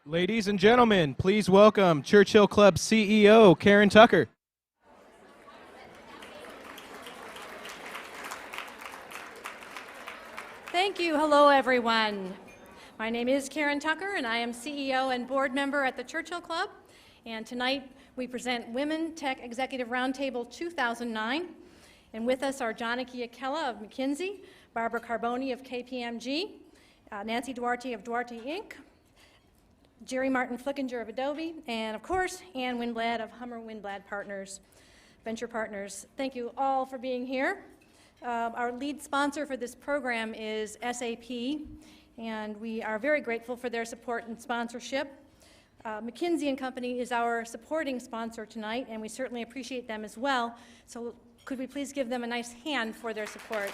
Ladies and gentlemen, please welcome Churchill Club CEO, Karen Tucker. Thank you. Hello, everyone. My name is Karen Tucker, and I am CEO and board member at the Churchill Club. And tonight, we present Women Tech Executive Roundtable 2009. And with us are Janaki Akella of McKinsey, Barbara Carbone of KPMG, Nancy Duarte of Duarte, Inc., Gerri Martin-Flickinger of Adobe, and of course, Ann Winblad of Winblad Partners, Venture Partners. Thank you all for being here. Our lead sponsor for this program is SAP, and we are very grateful for their support and sponsorship. McKinsey & Company is our supporting sponsor tonight, and we certainly appreciate them as well. So could we please give them a nice hand for their support?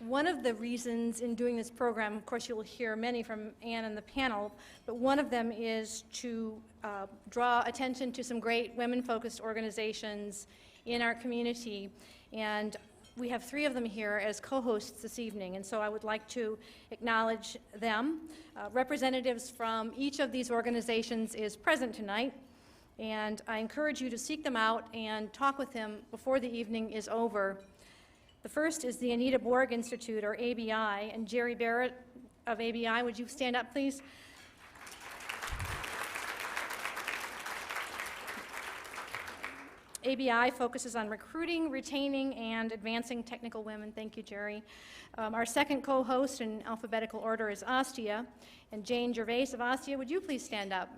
One of the reasons in doing this program, of course you'll hear many from Ann and the panel, but one of them is to draw attention to some great women-focused organizations in our community. And we have 3 of them here as co-hosts this evening, and so I would like to acknowledge them. Representatives from each of these organizations is present tonight, and I encourage you to seek them out and talk with them before the evening is over. The first is the Anita Borg Institute, or ABI, and Gerri Barrett of ABI, would you stand up, please? ABI focuses on recruiting, retaining, and advancing technical women. Thank you, Gerri. Our second co-host in alphabetical order is Astia, and Jane Gervais of Astia, would you please stand up?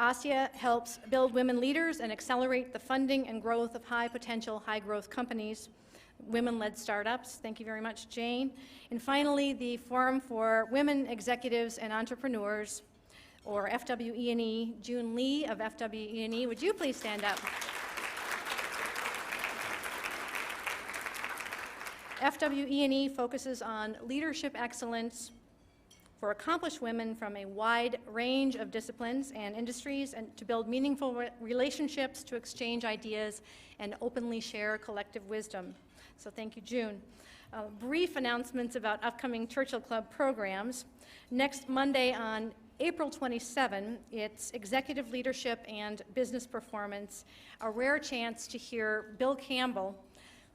Astia helps build women leaders and accelerate the funding and growth of high-potential, high-growth companies, women-led startups. Thank you very much, Jane. And finally, the Forum for Women Executives and Entrepreneurs, or FWE&E, June Lee of FWE&E. Would you please stand up? FWE&E focuses on leadership excellence for accomplished women from a wide range of disciplines and industries, and to build meaningful relationships, to exchange ideas, and openly share collective wisdom. So thank you, June. Brief announcements about upcoming Churchill Club programs. Next Monday on April 27, it's Executive Leadership and Business Performance, a rare chance to hear Bill Campbell,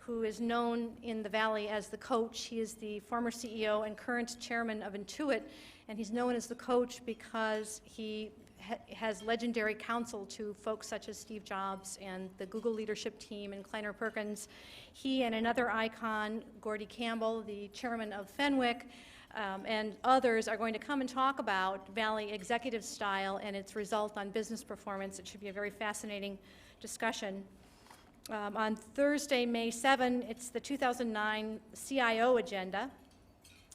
who is known in the Valley as the Coach. He is the former CEO and current chairman of Intuit, and he's known as the Coach because he has legendary counsel to folks such as Steve Jobs and the Google leadership team and Kleiner Perkins. He and another icon, Gordy Campbell, the chairman of Fenwick, and others are going to come and talk about Valley executive style and its result on business performance. It should be a very fascinating discussion. On Thursday, May 7, it's the 2009 CIO agenda.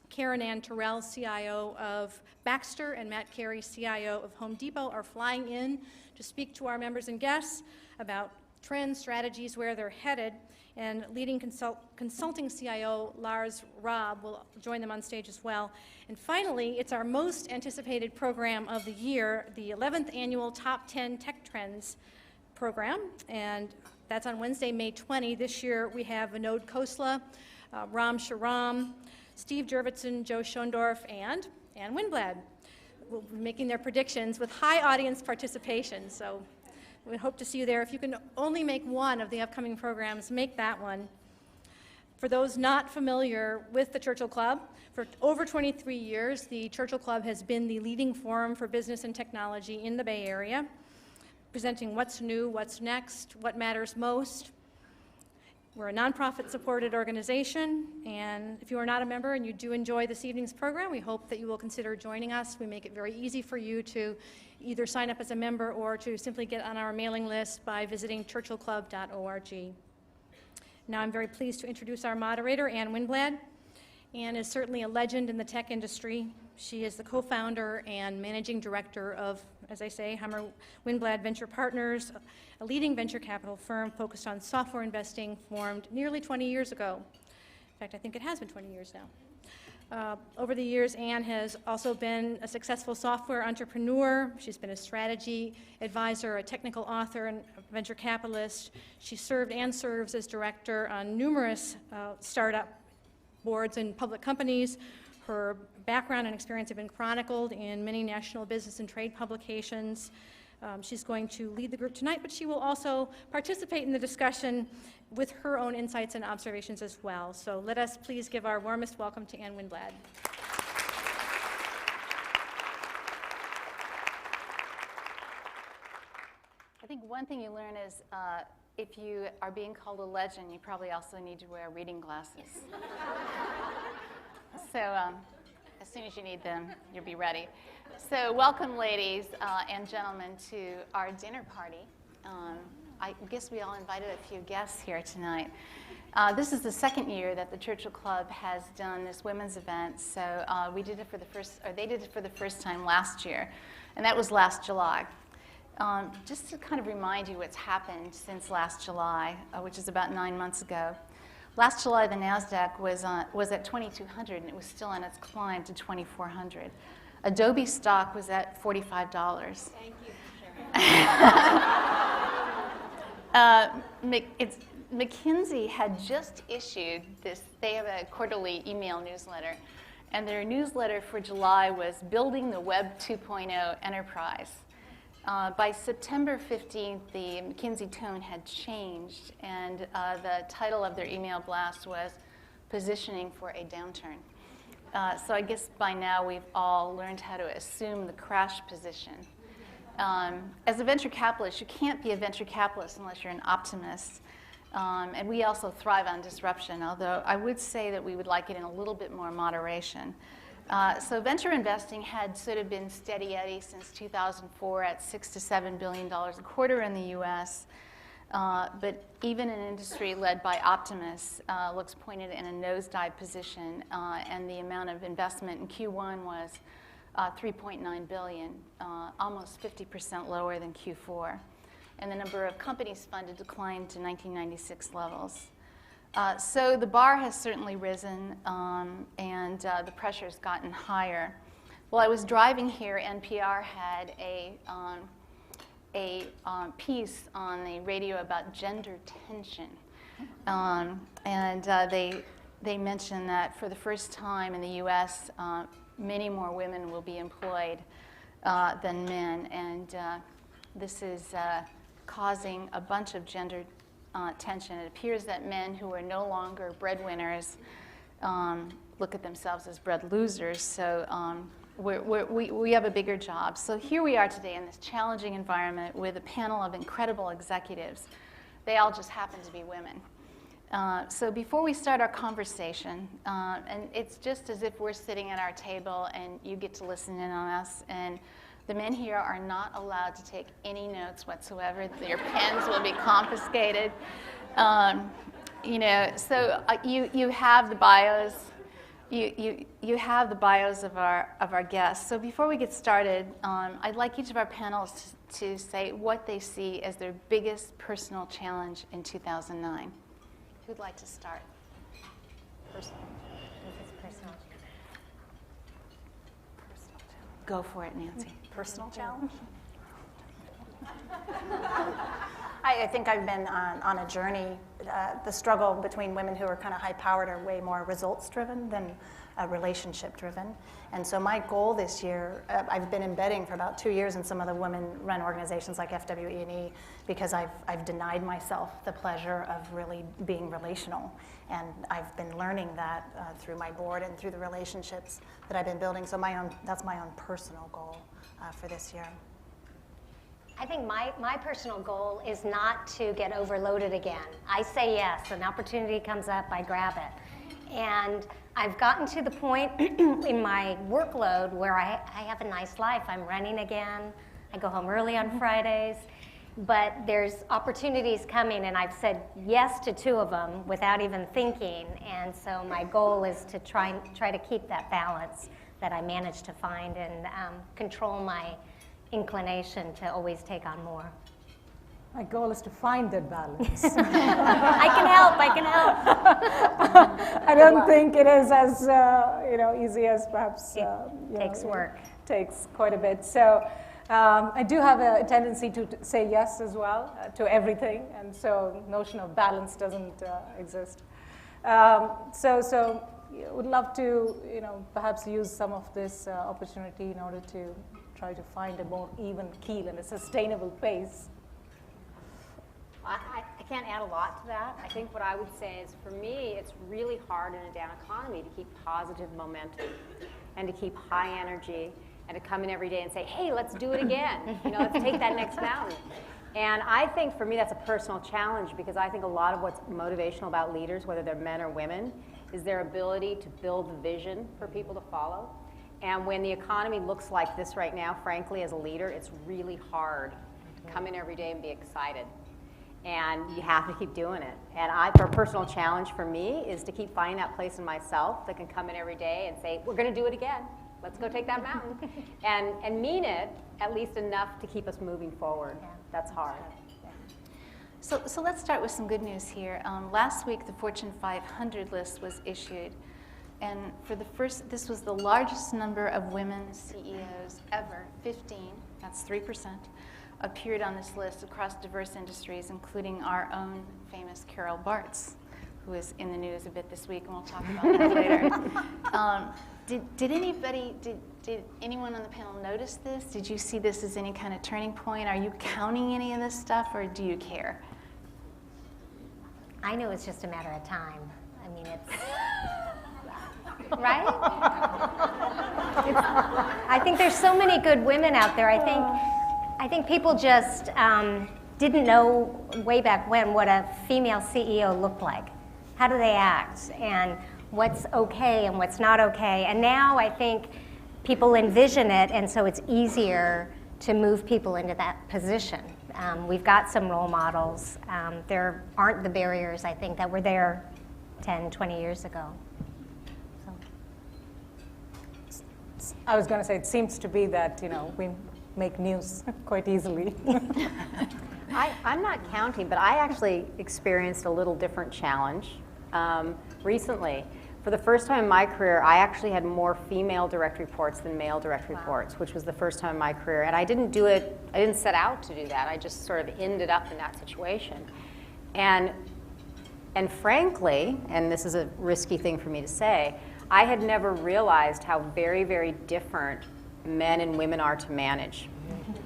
Karen Ann Terrell, CIO of Baxter, and Matt Carey, CIO of Home Depot, are flying in to speak to our members and guests about trends, strategies, where they're headed, and leading consulting CIO Lars Robb will join them on stage as well. And finally, it's our most anticipated program of the year, the 11th annual Top 10 Tech Trends program, and that's on Wednesday, May 20. This year we have Vinod Khosla, Ram Shriram, Steve Jurvetson, Joe Schoendorf, and Ann Winblad will be making their predictions with high audience participation. So we hope to see you there. If you can only make one of the upcoming programs, make that one. For those not familiar with the Churchill Club, for over 23 years, the Churchill Club has been the leading forum for business and technology in the Bay Area, presenting what's new, what's next, what matters most. We're a nonprofit-supported organization, and if you are not a member and you do enjoy this evening's program, we hope that you will consider joining us. We make it very easy for you to either sign up as a member or to simply get on our mailing list by visiting churchillclub.org. Now I'm very pleased to introduce our moderator, Ann Winblad. Ann is certainly a legend in the tech industry. She is the co-founder and managing director of, as I say, Winblad Venture Partners, a leading venture capital firm focused on software investing, formed nearly 20 years ago. In fact, I think it has been 20 years now. Over the years, Ann has also been a successful software entrepreneur. She's been a strategy advisor, a technical author, and a venture capitalist. She served and serves as director on numerous startup boards and public companies. Her background and experience have been chronicled in many national business and trade publications. She's going to lead the group tonight, but she will also participate in the discussion with her own insights and observations as well. So let us please give our warmest welcome to Ann Winblad. I think one thing you learn is if you are being called a legend, you probably also need to wear reading glasses. So as soon as you need them, you'll be ready. So welcome, ladies and gentlemen, to our dinner party. I guess we all invited a few guests here tonight. This is the second year that the Churchill Club has done this women's event. So we did it for the first, or they did it for the first time last year, and that was last July. Just to kind of remind you what's happened since last July, which is about 9 months ago. Last July, the NASDAQ was at 2,200, and it was still on its climb to 2,400. Adobe stock was at $45. Thank you for sharing. McKinsey had just issued this, they have a quarterly email newsletter, and their newsletter for July was Building the Web 2.0 Enterprise. By September 15th, the McKinsey tone had changed, and the title of their email blast was Positioning for a Downturn. So I guess by now we've all learned how to assume the crash position. As a venture capitalist, you can't be a venture capitalist unless you're an optimist. And we also thrive on disruption, although I would say that we would like it in a little bit more moderation. So venture investing had sort of been steady Eddie since 2004 at $6 to $7 billion a quarter in the US. But even an industry led by optimists looks pointed in a nosedive position, and the amount of investment in Q1 was $3.9 billion, almost 50% lower than Q4. And the number of companies funded declined to 1996 levels. So the bar has certainly risen, and the pressure's gotten higher. While I was driving here, NPR had a piece on the radio about gender tension. And they mentioned that for the first time in the US, many more women will be employed than men. And this is causing a bunch of gender tension. It appears that men who are no longer breadwinners look at themselves as bread losers. So we have a bigger job. So here we are today in this challenging environment with a panel of incredible executives. They all just happen to be women. So before we start our conversation, and it's just as if we're sitting at our table and you get to listen in on us, and the men here are not allowed to take any notes whatsoever. Your pens will be confiscated. You know, so you have the bios. You have the bios of our guests. So before we get started, I'd like each of our panelists to say what they see as their biggest personal challenge in 2009. Who'd like to start? Personal. Personal. Go for it, Nancy. Personal challenge? I think I've been on a journey. The struggle between women who are kind of high-powered are way more results-driven than relationship-driven. And so my goal this year, I've been embedding for about 2 years in some of the women-run organizations like FWE&E because I've denied myself the pleasure of really being relational. And I've been learning that through my board and through the relationships that I've been building. So that's my own personal goal for this year. I think my personal goal is not to get overloaded again. I say yes, an opportunity comes up, I grab it. And I've gotten to the point in my workload where I have a nice life. I'm running again. I go home early on Fridays. But there's opportunities coming, and I've said yes to 2 of them without even thinking. And so my goal is to try to keep that balance that I managed to find and control my inclination to always take on more. My goal is to find that balance. I can help. I don't think it is as easy as perhaps takes work. Takes quite a bit. So I do have a tendency to say yes as well to everything, and so notion of balance doesn't exist. So would love to perhaps use some of this opportunity in order to try to find a more even keel and a sustainable pace. I can't add a lot to that. I think what I would say is, for me, it's really hard in a down economy to keep positive momentum and to keep high energy and to come in every day and say, hey, let's do it again. Let's take that next mountain. And I think for me that's a personal challenge, because I think a lot of what's motivational about leaders, whether they're men or women, is their ability to build the vision for people to follow. And when the economy looks like this right now, frankly, as a leader, it's really hard to come in every day and be excited. And you have to keep doing it. And for a personal challenge for me is to keep finding that place in myself that can come in every day and say, we're going to do it again. Let's go take that mountain. and mean it at least enough to keep us moving forward. Yeah. That's hard. So let's start with some good news here. Last week, the Fortune 500 list was issued. And this was the largest number of women CEOs ever, 15, that's 3%, appeared on this list across diverse industries, including our own famous Carol Bartz, who is in the news a bit this week, and we'll talk about that later. Did anyone on the panel notice this? Did you see this as any kind of turning point? Are you counting any of this stuff, or do you care? I know it's just a matter of time. I mean, it's right? I think there's so many good women out there. I think people just didn't know way back when what a female CEO looked like. How do they act, and what's okay and what's not okay. And now I think people envision it, and so it's easier to move people into that position. We've got some role models. There aren't the barriers, I think, that were there 10, 20 years ago. So. I was going to say, it seems to be that, we make news quite easily. I'm not counting, but I actually experienced a little different challenge recently. For the first time in my career, I actually had more female direct reports than male direct reports, which was the first time in my career. And I didn't set out to do that. I just sort of ended up in that situation. And frankly, and this is a risky thing for me to say, I had never realized how very, very different men and women are to manage.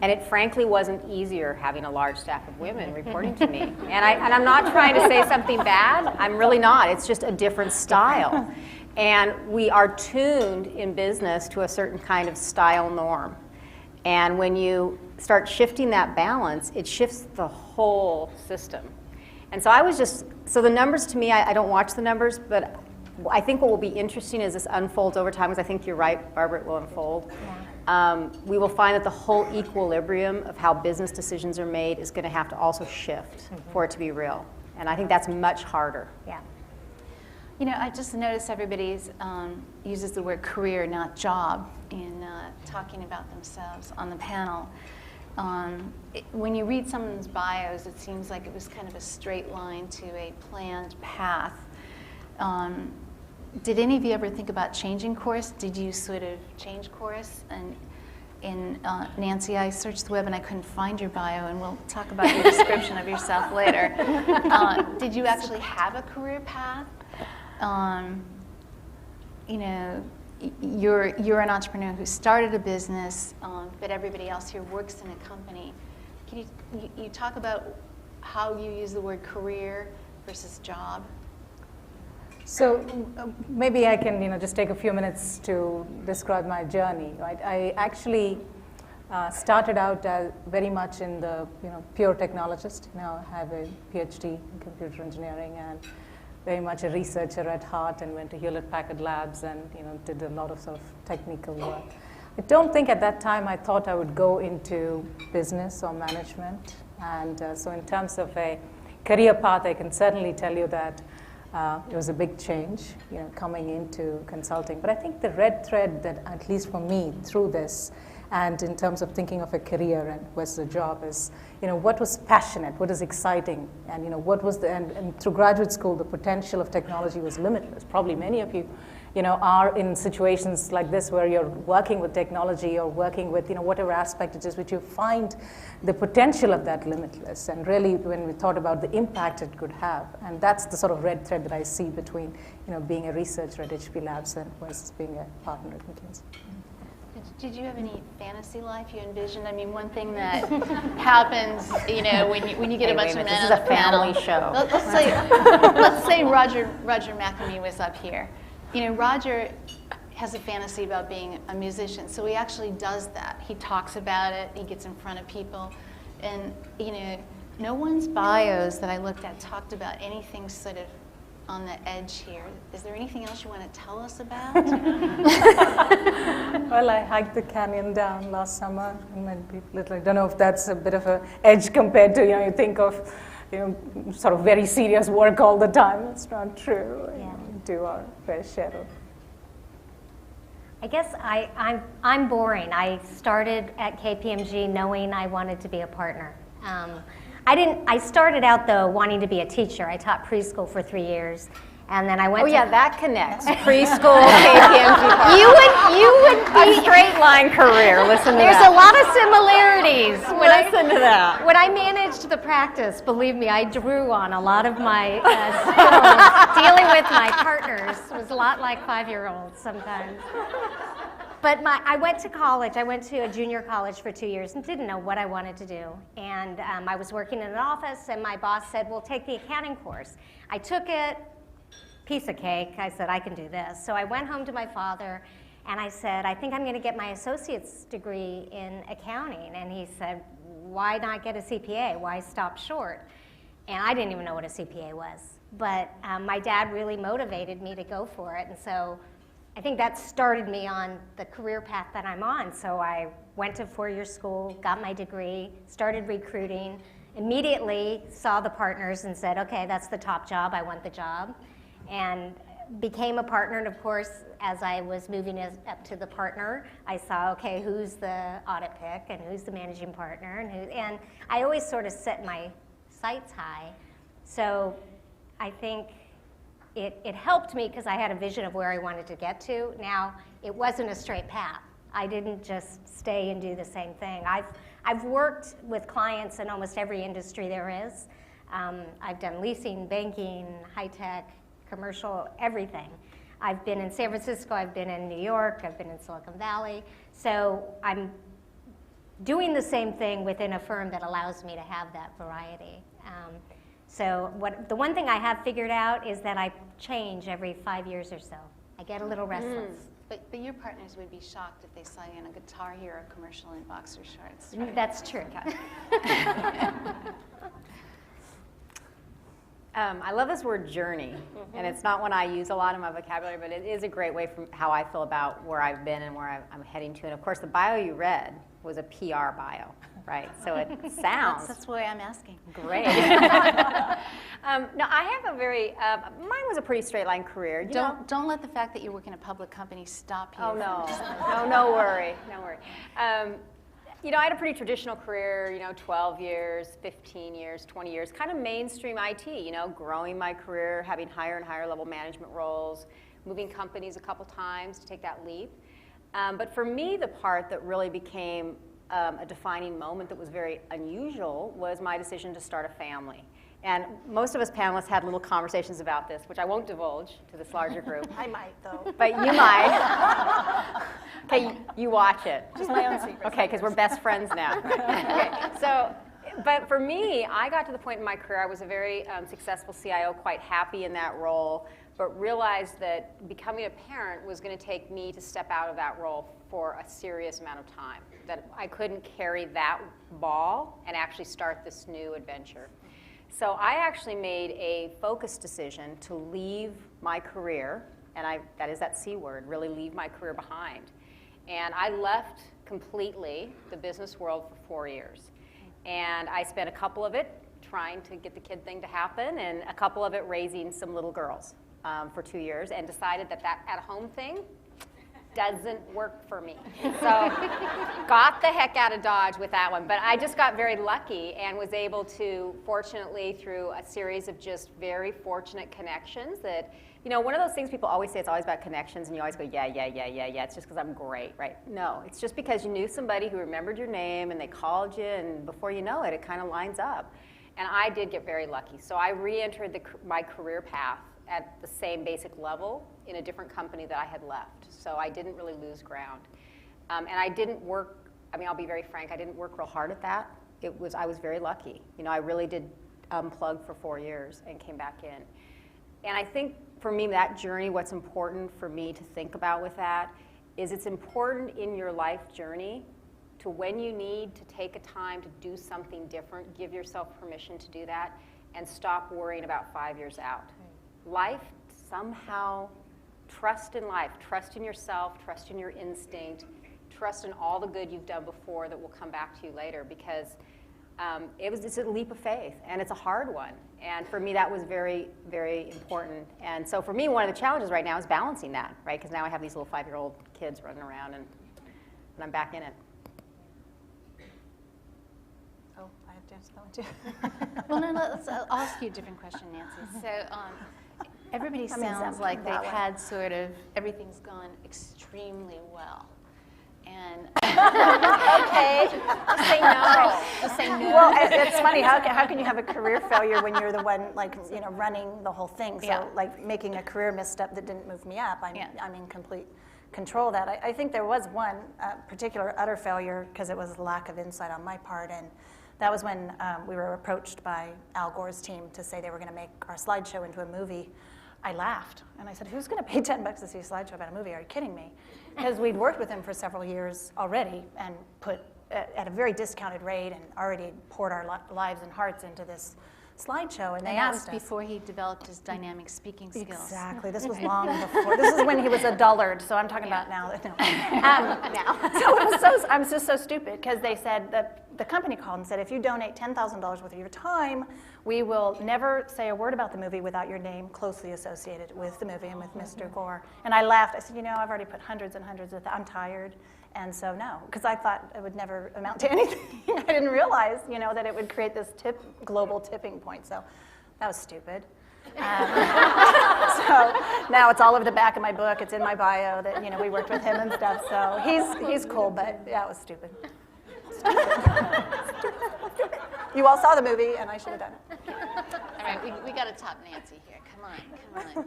And it frankly wasn't easier having a large staff of women reporting to me. And I'm not trying to say something bad. I'm really not. It's just a different style. And we are tuned in business to a certain kind of style norm. And when you start shifting that balance, it shifts the whole system. And so the numbers to me, I don't watch the numbers, but I think what will be interesting as this unfolds over time, because I think you're right, Barbara, it will unfold. Yeah. We will find that the whole equilibrium of how business decisions are made is going to have to also shift for it to be real. And I think that's much harder. Yeah. I just noticed everybody uses the word career, not job, in talking about themselves on the panel. When you read someone's bios, it seems like it was kind of a straight line to a planned path. Did any of you ever think about changing course? Did you sort of change course? And Nancy, I searched the web and I couldn't find your bio, and we'll talk about your description of yourself later. Did you actually have a career path? You're an entrepreneur who started a business, but everybody else here works in a company. Can you talk about how you use the word career versus job? So maybe I can just take a few minutes to describe my journey. Right? I actually started out as very much in the pure technologist. I have a PhD in computer engineering and very much a researcher at heart, and went to Hewlett-Packard Labs and did a lot of sort of technical work. I don't think at that time I thought I would go into business or management. And so in terms of a career path, I can certainly tell you that it was a big change, coming into consulting. But I think the red thread that, at least for me, through this, and in terms of thinking of a career and what's the job, is what was passionate, what is exciting, and what was and through graduate school, the potential of technology was limitless. Probably many of you are in situations like this where you're working with technology or working with, whatever aspect it is, which you find the potential of that limitless. And really, when we thought about the impact it could have, and that's the sort of red thread that I see between, being a researcher at HP Labs and versus being a partner at McKinsey. Did you have any fantasy life you envisioned? I mean, one thing that happens, when you get a bunch of men this on is the a family panel. show. Let's say Roger McNamee was up here. Roger has a fantasy about being a musician, so he actually does that. He talks about it. He gets in front of people, and no one's bios that I looked at talked about anything sort of on the edge here. Is there anything else you want to tell us about? Well, I hiked the canyon down last summer, and I don't know if that's a bit of an edge compared to, you think of, sort of very serious work all the time. It's not true. Yeah. We do our fair share of. I guess I'm boring. I started at KPMG knowing I wanted to be a partner. I started out though wanting to be a teacher. I taught preschool for 3 years, and then I went. Oh yeah, that connects. Preschool, KPMG. You would A straight line career. Listen to There's that. a lot of similarities. Listen to that. When I managed the practice, believe me, I drew on a lot of my skills. Dealing with my partners was a lot like 5-year-olds sometimes. But I went to college. I went to a junior college for 2 years and didn't know what I wanted to do. And I was working in an office, and my boss said, well, take the accounting course. I took it, piece of cake. I said, I can do this. So I went home to my father, and I said, I think I'm going to get my associate's degree in accounting. And he said, why not get a CPA? Why stop short? And I didn't even know what a CPA was. But my dad really motivated me to go for it. And so I think that started me on the career path that I'm on. So I went to 4-year school, got my degree, started recruiting, immediately saw the partners and said, okay, that's the top job, I want the job. And became a partner, and of course, as I was moving up to the partner, I saw, okay, who's the audit pick and who's the managing partner, and I always sort of set my sights high. So I think it helped me because I had a vision of where I wanted to get to. Now, it wasn't a straight path. I didn't just stay and do the same thing. I've worked with clients in almost every industry there is. I've done leasing, banking, high tech, commercial, everything. I've been in San Francisco, I've been in New York, I've been in Silicon Valley. So I'm doing the same thing within a firm that allows me to have that variety. So the one thing I have figured out is that I change every 5 years or so. I get a little restless. But your partners would be shocked if they saw you in a Guitar Hero commercial in boxer shorts. Right? That's true. I love this word journey, and it's not one I use a lot in my vocabulary, but it is a great way from how I feel about where I've been and where I'm heading to. And of course, the bio you read was a PR bio, right? So it sounds That's why I'm asking. great. No, I have a very, mine was a pretty straight line career. Don't let the fact that you work in a public company stop you. Oh no, no worry, no worry. I had a pretty traditional career, 12 years, 15 years, 20 years, kind of mainstream IT, growing my career, having higher and higher level management roles, moving companies a couple times to take that leap. But for me, the part that really became a defining moment that was very unusual was my decision to start a family. And most of us panelists had little conversations about this, which I won't divulge to this larger group. I might, though. But you might. Okay, you watch it. Just my own secret. Okay, because we're best friends now. Okay, so, but for me, I got to the point in my career, I was a very successful CIO, quite happy in that role, but realized that becoming a parent was going to take me to step out of that role for a serious amount of time, that I couldn't carry that ball and actually start this new adventure. So I actually made a focused decision to leave my career, and that is that C word, really leave my career behind. And I left completely the business world for 4 years. And I spent a couple of it trying to get the kid thing to happen, and a couple of it raising some little girls for 2 years, and decided that at-home thing doesn't work for me. So got the heck out of Dodge with that one. But I just got very lucky and was able to, fortunately, through a series of just very fortunate connections that, you know, one of those things people always say, it's always about connections, and you always go, yeah, it's just because I'm great, right? No, it's just because you knew somebody who remembered your name and they called you, and before you know it, it kind of lines up. And I did get very lucky. So I re-entered my career path at the same basic level in a different company that I had left. So I didn't really lose ground. And I didn't work, I mean, I'll be very frank, I didn't work real hard at that. I was very lucky. You know, I really did unplug for 4 years and came back in. And I think for me, that journey, what's important for me to think about with that is it's important in your life journey to, when you need to take a time to do something different, give yourself permission to do that and stop worrying about 5 years out. Life, somehow, trust in life, trust in yourself, trust in your instinct, trust in all the good you've done before that will come back to you later, because it's a leap of faith, and it's a hard one. And for me, that was very, very important. And so for me, one of the challenges right now is balancing that, right? Because now I have these little 5-year-old kids running around, and I'm back in it. Oh, I have to answer that one too. Well, no, let's ask you a different question, Nancy. So everybody sounds like they've had sort of, everything's gone extremely well. And okay, just say no. Just say no. Well, it's funny. How can you have a career failure when you're the one, like, you know, running the whole thing? So, Yeah. like, making a career misstep that didn't move me up, I'm in complete control of that. I think there was one particular utter failure because it was lack of insight on my part, and that was when we were approached by Al Gore's team to say they were going to make our slideshow into a movie. I laughed, and I said, who's going to pay $10 to see a slideshow about a movie? Are you kidding me? Because we'd worked with him for several years already and put at a very discounted rate and already poured our lives and hearts into this slideshow, and they asked us. That was before he developed his dynamic speaking skills. Exactly. This was long before. This is when he was a dullard, so I'm talking about now. No. Now. So it was I was just so stupid because they said that the company called and said, if you donate $10,000 worth of your time, we will never say a word about the movie without your name closely associated with the movie and with Mr. Gore. And I laughed. I said, you know, I've already put hundreds and hundreds of I'm tired. And so no, because I thought it would never amount to anything. I didn't realize, you know, that it would create this global tipping point. So that was stupid. So now it's all over the back of my book. It's in my bio that, you know, we worked with him and stuff. So he's cool, but yeah, it was stupid. You all saw the movie, and I should have done it. All right, we got to top Nancy here. Come on.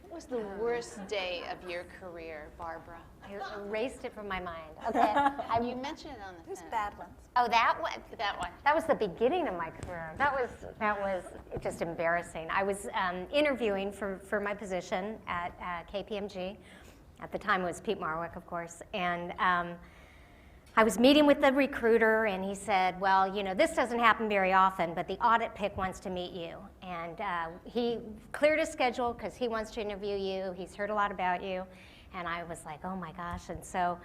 What was the worst day of your career, Barbara? I erased it from my mind. Okay. You mentioned it on the There's phone. bad ones. Oh, that one? That one. That was the beginning of my career. That was just embarrassing. I was interviewing for my position at KPMG. At the time, it was Pete Marwick, of course. And I was meeting with the recruiter, and he said, well, you know, this doesn't happen very often, but the audit pick wants to meet you. And he cleared his schedule because he wants to interview you. He's heard a lot about you. And I was like, oh my gosh. And so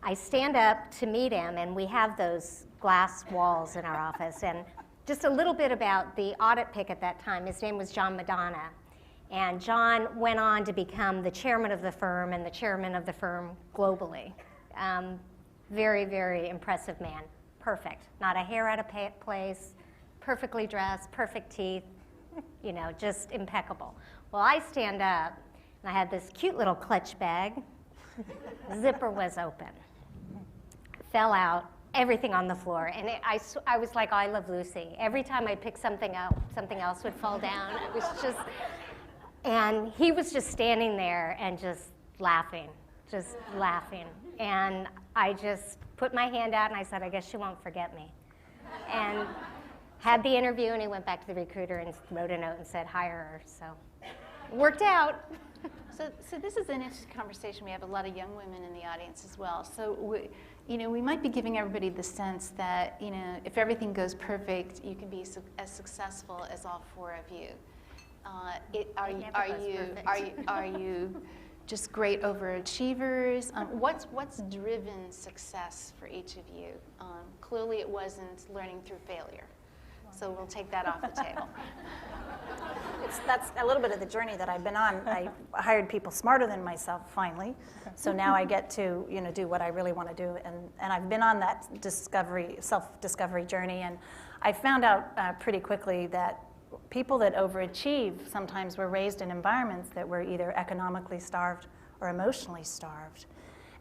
I stand up to meet him, and we have those glass walls in our office. And just a little bit about the audit pick at that time. His name was John Madonna. And John went on to become the chairman of the firm and the chairman of the firm globally. Very, very impressive man. Perfect. Not a hair out of place, perfectly dressed, perfect teeth, you know, just impeccable. Well, I stand up, and I had this cute little clutch bag. Zipper was open. Fell out, everything on the floor. And I was like I Love Lucy. Every time I picked something up, something else would fall down. It was just, and he was just standing there and just laughing. And I just put my hand out, and I said, I guess she won't forget me. And had the interview, and he went back to the recruiter and wrote a note and said, hire her. So it worked out. So this is an interesting conversation. We have a lot of young women in the audience as well. So we might be giving everybody the sense that, you know, if everything goes perfect, you can be as successful as all four of you. Are you just great overachievers? What's driven success for each of you? Clearly, it wasn't learning through failure. so we'll take that off the table. That's a little bit of the journey that I've been on. I hired people smarter than myself finally, so now I get to do what I really want to do, and I've been on that self-discovery journey, and I found out pretty quickly that people that overachieve sometimes were raised in environments that were either economically starved or emotionally starved.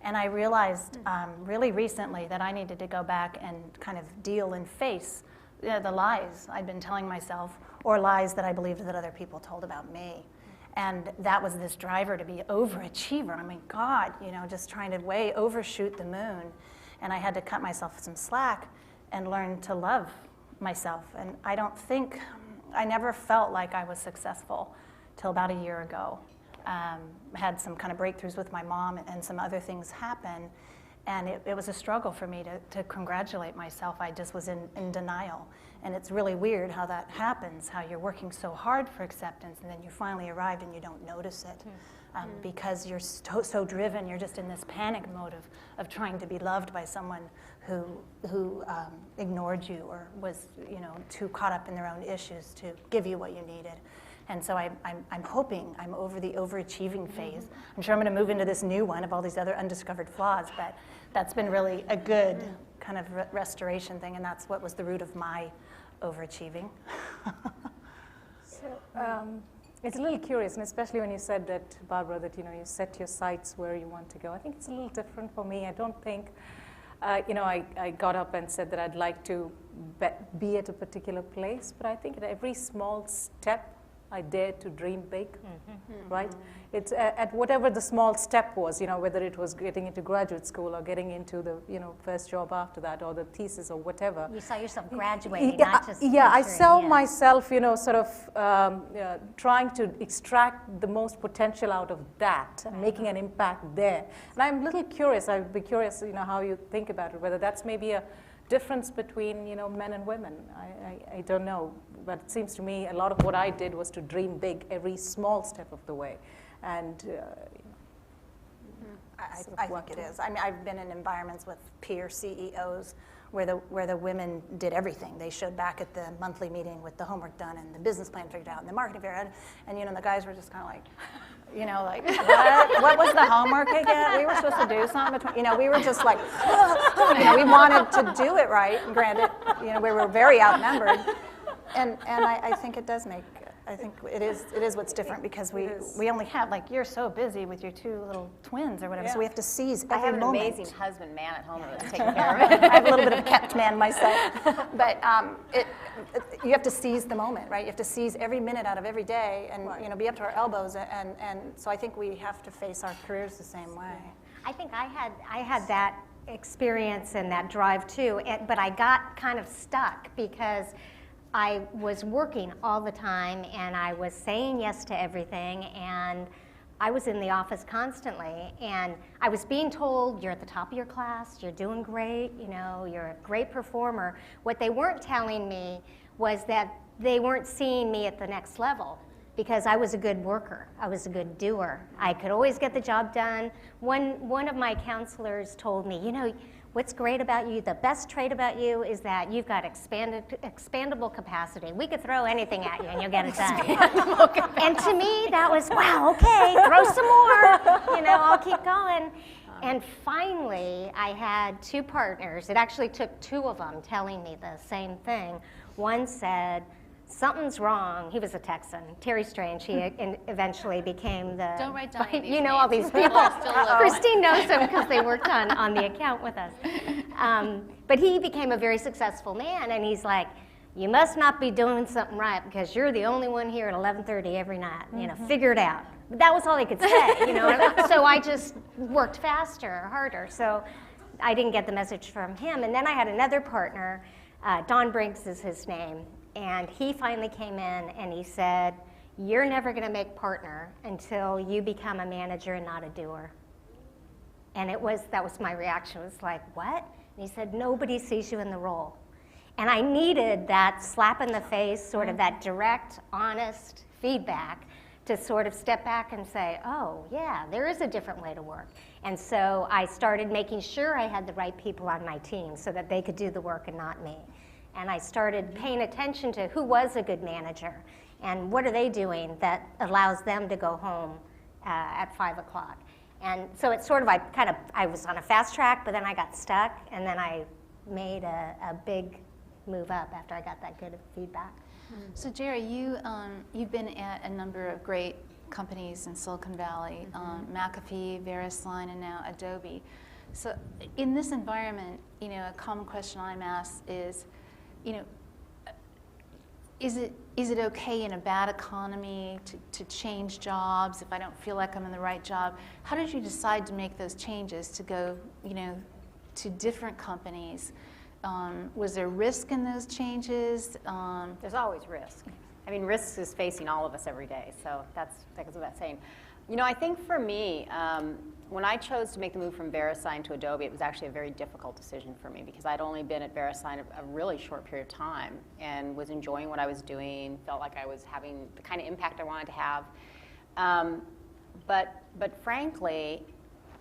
And I realized really recently that I needed to go back and kind of deal and face the lies I'd been telling myself, or lies that I believed that other people told about me. And that was this driver to be overachiever. I mean, God, just trying to way overshoot the moon. And I had to cut myself some slack and learn to love myself. And I never felt like I was successful till about a year ago. Had some kind of breakthroughs with my mom and some other things happen. And it was a struggle for me to congratulate myself. I just was in denial. And it's really weird how that happens, how you're working so hard for acceptance and then you finally arrive and you don't notice it. Because you're so driven, you're just in this panic mode of trying to be loved by someone who ignored you or was too caught up in their own issues to give you what you needed. And so I'm hoping I'm over the overachieving phase. I'm sure I'm going to move into this new one of all these other undiscovered flaws, but that's been really a good kind of restoration thing, and that's what was the root of my overachieving. So it's a little curious, and especially when you said that, Barbara, that you set your sights where you want to go. I think it's a little different for me. I don't think, I got up and said that I'd like to be at a particular place, but I think at every small step I dared to dream big, right? It's at whatever the small step was, whether it was getting into graduate school or getting into the, first job after that, or the thesis or whatever. You saw yourself graduating, not just I saw myself, sort of trying to extract the most potential out of that and making an impact there. And I'm a little curious. I'd be curious, how you think about it, whether that's maybe a difference between, men and women. I don't know. But it seems to me a lot of what I did was to dream big every small step of the way. And I think it is. I mean, I've been in environments with peer CEOs where the women did everything. They showed back at the monthly meeting with the homework done and the business plan figured out and the marketing figured out. And the guys were just kind of like, what was the homework again? We were supposed to do something between, we were just like, we wanted to do it right. And granted, we were very outnumbered. And I think it does make, I think it is what's different because we only have, you're so busy with your two little twins or whatever, so we have to seize every moment. I have an amazing husband, man at home that's taking care of it. I have a little bit of a kept man myself. But you have to seize the moment, right? You have to seize every minute out of every day and, be up to our elbows. And so I think we have to face our careers the same way. I think I had that experience and that drive too, but I got kind of stuck because I was working all the time and I was saying yes to everything and I was in the office constantly and I was being told, you're at the top of your class, you're doing great, you're a great performer. What they weren't telling me was that they weren't seeing me at the next level because I was a good worker, I was a good doer. I could always get the job done. One of my counselors told me, what's great about you, the best trait about you is that you've got expandable capacity. We could throw anything at you and you'll get it done. And to me, that was, wow, okay, throw some more. I'll keep going. And finally, I had two partners. It actually took two of them telling me the same thing. One said, something's wrong. He was a Texan, Terry Strange. He eventually became the... Don't write down these names. All these people. Christine knows them because they worked on the account with us. But he became a very successful man, and he's like, you must not be doing something right because you're the only one here at 11:30 every night. Figure it out. But that was all he could say, So I just worked faster, harder. So I didn't get the message from him. And then I had another partner, Don Briggs is his name. And he finally came in and he said, you're never going to make partner until you become a manager and not a doer. And that was my reaction. It was like, what? And he said, nobody sees you in the role. And I needed that slap in the face, sort of that direct, honest feedback to sort of step back and say, oh, yeah, there is a different way to work. And so I started making sure I had the right people on my team so that they could do the work and not me. And I started paying attention to who was a good manager and what are they doing that allows them to go home at 5 o'clock. And so it's sort of, I was on a fast track, but then I got stuck, and then I made a big move up after I got that good feedback. So Gerri, you've been at a number of great companies in Silicon Valley, McAfee, VeriSign, and now Adobe. So in this environment, a common question I'm asked is, is it okay in a bad economy to change jobs if I don't feel like I'm in the right job? How did you decide to make those changes to go, to different companies? Was there risk in those changes? There's always risk. I mean, risk is facing all of us every day, so that goes without saying. I think for me, when I chose to make the move from VeriSign to Adobe, it was actually a very difficult decision for me because I'd only been at VeriSign a really short period of time and was enjoying what I was doing, felt like I was having the kind of impact I wanted to have. But frankly,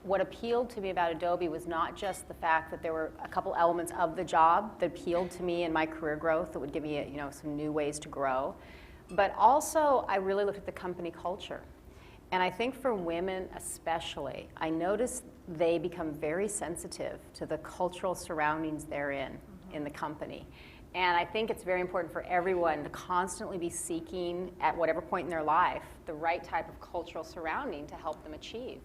what appealed to me about Adobe was not just the fact that there were a couple elements of the job that appealed to me and my career growth that would give me some new ways to grow, but also I really looked at the company culture. And I think for women especially, I noticed they become very sensitive to the cultural surroundings they're in the company. And I think it's very important for everyone to constantly be seeking, at whatever point in their life, the right type of cultural surrounding to help them achieve.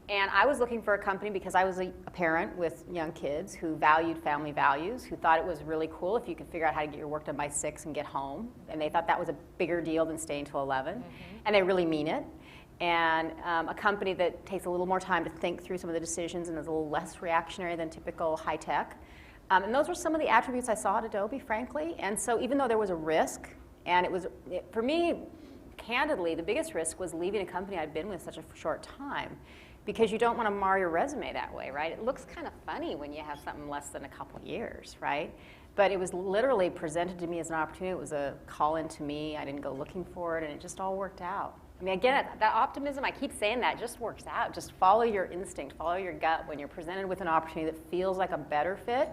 And I was looking for a company because I was a parent with young kids who valued family values, who thought it was really cool if you could figure out how to get your work done by 6 and get home. And they thought that was a bigger deal than staying till 11. And they really mean it. And a company that takes a little more time to think through some of the decisions and is a little less reactionary than typical high tech. And those were some of the attributes I saw at Adobe, frankly. And so even though there was a risk, and for me, candidly, the biggest risk was leaving a company I'd been with such a short time, because you don't want to mar your resume that way, right? It looks kind of funny when you have something less than a couple years, right? But it was literally presented to me as an opportunity. It was a call in to me. I didn't go looking for it, and it just all worked out. I mean, again, that optimism, I keep saying that, just works out. Just follow your instinct, follow your gut. When you're presented with an opportunity that feels like a better fit,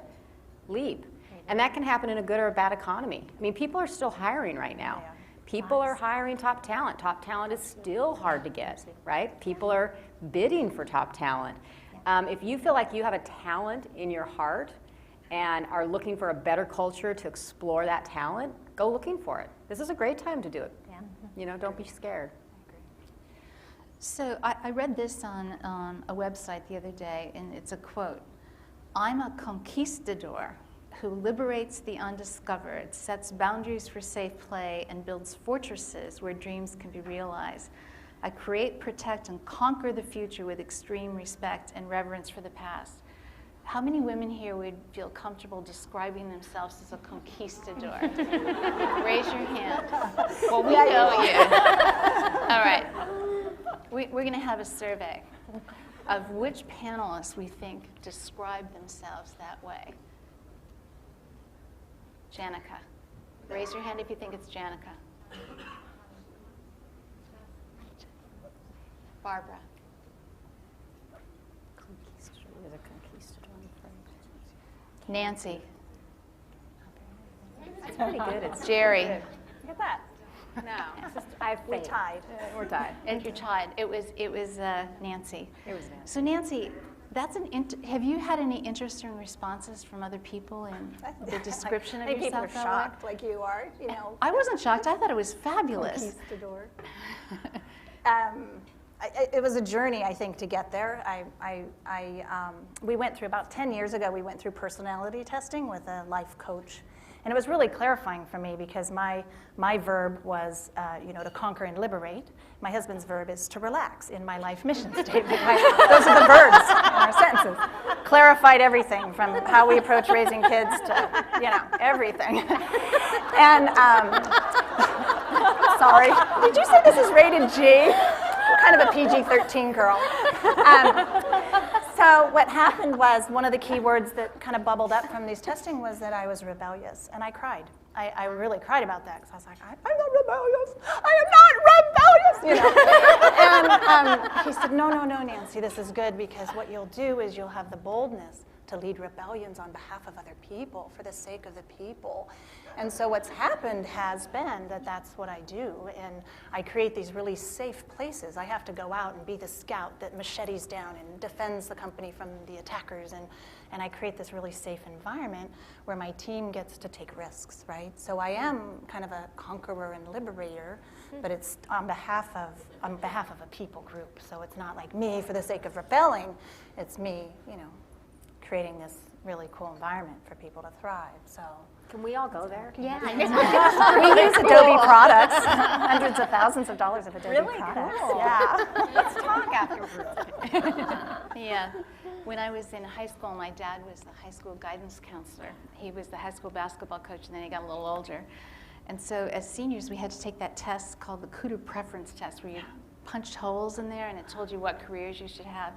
leap. And that can happen in a good or a bad economy. I mean, people are still hiring right now. People are hiring top talent. Top talent is still hard to get, right? People are bidding for top talent. If you feel like you have a talent in your heart and are looking for a better culture to explore that talent, go looking for it. This is a great time to do it. Don't be scared. So I read this on a website the other day, and it's a quote. "I'm a conquistador who liberates the undiscovered, sets boundaries for safe play, and builds fortresses where dreams can be realized. I create, protect, and conquer the future with extreme respect and reverence for the past." How many women here would feel comfortable describing themselves as a conquistador? Raise your hand. Well, we know you. All right. We're going to have a survey of which panelists we think describe themselves that way. Janaka. Raise your hand if you think it's Janaka. Barbara. Nancy. That's pretty good. It's Gerri. Look at that. No, We tied. We're tied. And you're tied. It was Nancy. It was Nancy. So Nancy, have you had any interesting responses from other people in the description of I think yourself? people are shocked, like you are. I wasn't shocked. I thought it was fabulous. Conquistador. It was a journey, I think, to get there. We went through, about 10 years ago, we went through personality testing with a life coach. And it was really clarifying for me because my verb was, to conquer and liberate. My husband's verb is to relax in my life mission statement. Those are the verbs in our sentences. Clarified everything from how we approach raising kids to, everything. And, sorry, did you say this is rated G? I'm kind of a PG-13 girl. So what happened was, one of the key words that kind of bubbled up from these testing was that I was rebellious, and I cried. I really cried about that, because I was like, I'm not rebellious. I am not rebellious, And he said, no, Nancy, this is good, because what you'll do is you'll have the boldness to lead rebellions on behalf of other people for the sake of the people. And so what's happened has been that that's what I do, and I create these really safe places. I have to go out and be the scout that machetes down and defends the company from the attackers, and I create this really safe environment where my team gets to take risks, right? So I am kind of a conqueror and liberator, but it's on behalf of a people group. So it's not like me for the sake of rebelling. It's me, creating this really cool environment for people to thrive. So. Can we all go there? Yeah. We use Adobe products, hundreds of thousands of dollars of Adobe products. Cool. Yeah. Let's talk afterwards. Yeah. When I was in high school, my dad was the high school guidance counselor. He was the high school basketball coach, and then he got a little older. And so as seniors, we had to take that test called the Cooter Preference Test, where you punched holes in there, and it told you what careers you should have.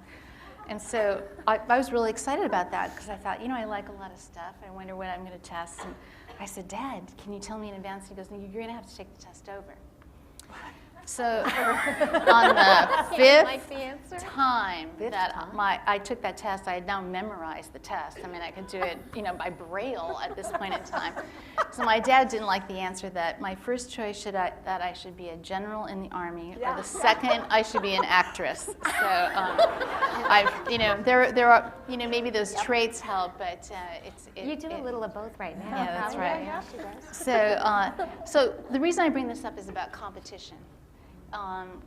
And so I was really excited about that because I thought, I like a lot of stuff. I wonder what I'm going to test. And I said, Dad, can you tell me in advance? He goes, no, you're going to have to take the test over. So on the fifth time that I took that test, I had now memorized the test. I mean, I could do it, by Braille at this point in time. So my dad didn't like the answer that my first choice that I should be a general in the Army, or the second I should be an actress. So there are, maybe those traits help, but You do a little of both right now. Yeah, that's right. Yeah. So the reason I bring this up is about competition.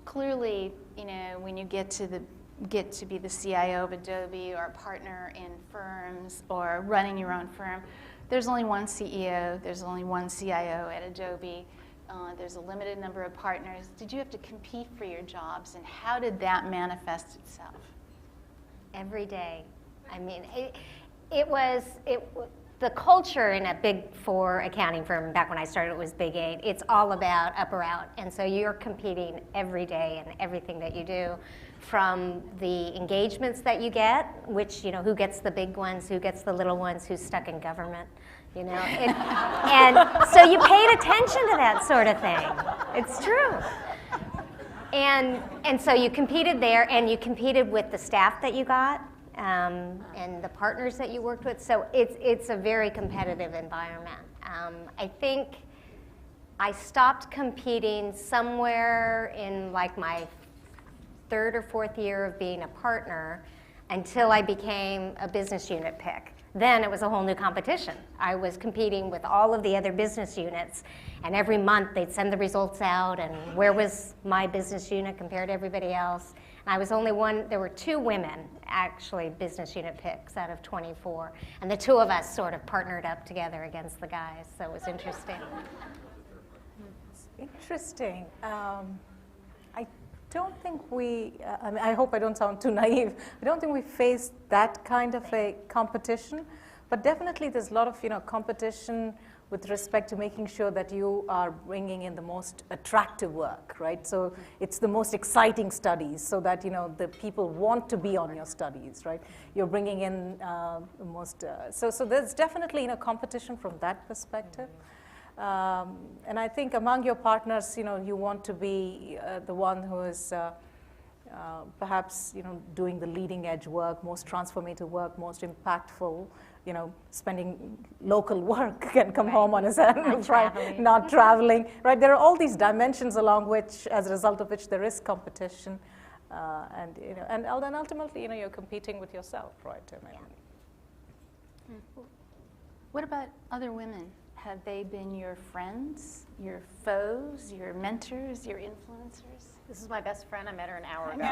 Clearly, when you get to be the CIO of Adobe or a partner in firms or running your own firm, there's only one CEO, there's only one CIO at Adobe. There's a limited number of partners. Did you have to compete for your jobs, and how did that manifest itself? Every day. I mean, the culture in a Big Four accounting firm, back when I started, it was Big Eight. It's all about up or out. And so you're competing every day in everything that you do, from the engagements that you get, which, who gets the big ones, who gets the little ones, who's stuck in government, And so you paid attention to that sort of thing. It's true. And so you competed there, and you competed with the staff that you got, and the partners that you worked with. So it's a very competitive environment. I think I stopped competing somewhere in like my third or fourth year of being a partner until I became a business unit pick. Then it was a whole new competition. I was competing with all of the other business units, and every month they'd send the results out, and where was my business unit compared to everybody else. I was only one. There were 2 women, actually, business unit picks out of 24. And the 2 of us sort of partnered up together against the guys, so it was interesting. Interesting. I don't think I hope I don't sound too naive. I don't think we face that kind of a competition, but definitely there's a lot of, competition with respect to making sure that you are bringing in the most attractive work, right? So it's the most exciting studies, so that the people want to be on your studies, right? You're bringing in the most. So there's definitely competition from that perspective, and I think among your partners, you want to be the one who is perhaps doing the leading edge work, most transformative work, most impactful. Spending local work and come home on his own, not traveling, right? There are all these dimensions along which, as a result of which, there is competition, and then ultimately, you're competing with yourself, right? What about other women? Have they been your friends, your foes, your mentors, your influencers? This is my best friend. I met her an hour ago.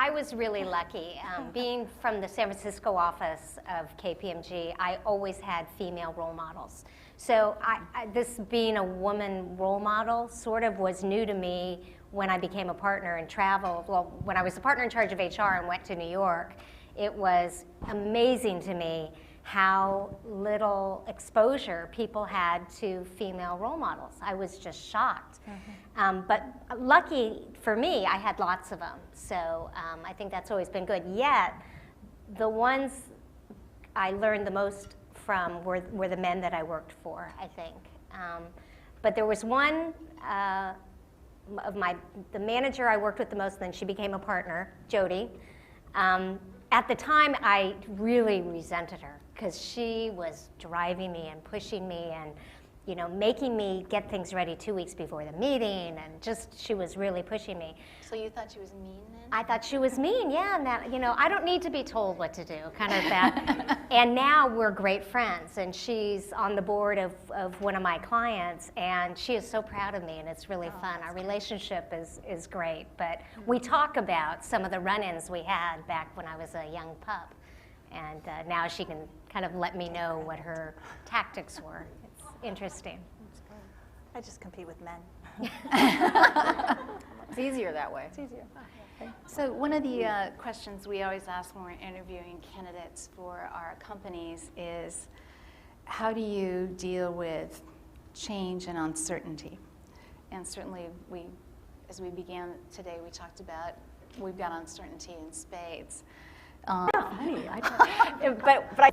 I was really lucky. Being from the San Francisco office of KPMG, I always had female role models. So this being a woman role model sort of was new to me when I became a partner and traveled. Well, when I was a partner in charge of HR and went to New York, it was amazing to me how little exposure people had to female role models. I was just shocked. But lucky for me, I had lots of them. So I think that's always been good. Yet, the ones I learned the most from were the men that I worked for, I think. But there was one the manager I worked with the most, then she became a partner, Jody. At the time, I really resented her because she was driving me and pushing me and, you know, making me get things ready 2 weeks before the meeting, and just, she was really pushing me. So you thought she was mean then? I thought she was mean, yeah, and that, you know, I don't need to be told what to do, kind of that. And now we're great friends, and she's on the board of one of my clients, and she is so proud of me, and it's really fun. Our relationship is great, but we talk about some of the run-ins we had back when I was a young pup, and now she can kind of let me know what her tactics were. It's interesting. I just compete with men. It's easier that way. It's easier. So one of the questions we always ask when we're interviewing candidates for our companies is, how do you deal with change and uncertainty? And certainly as we began today, we talked about, we've got uncertainty in spades. Funny. But I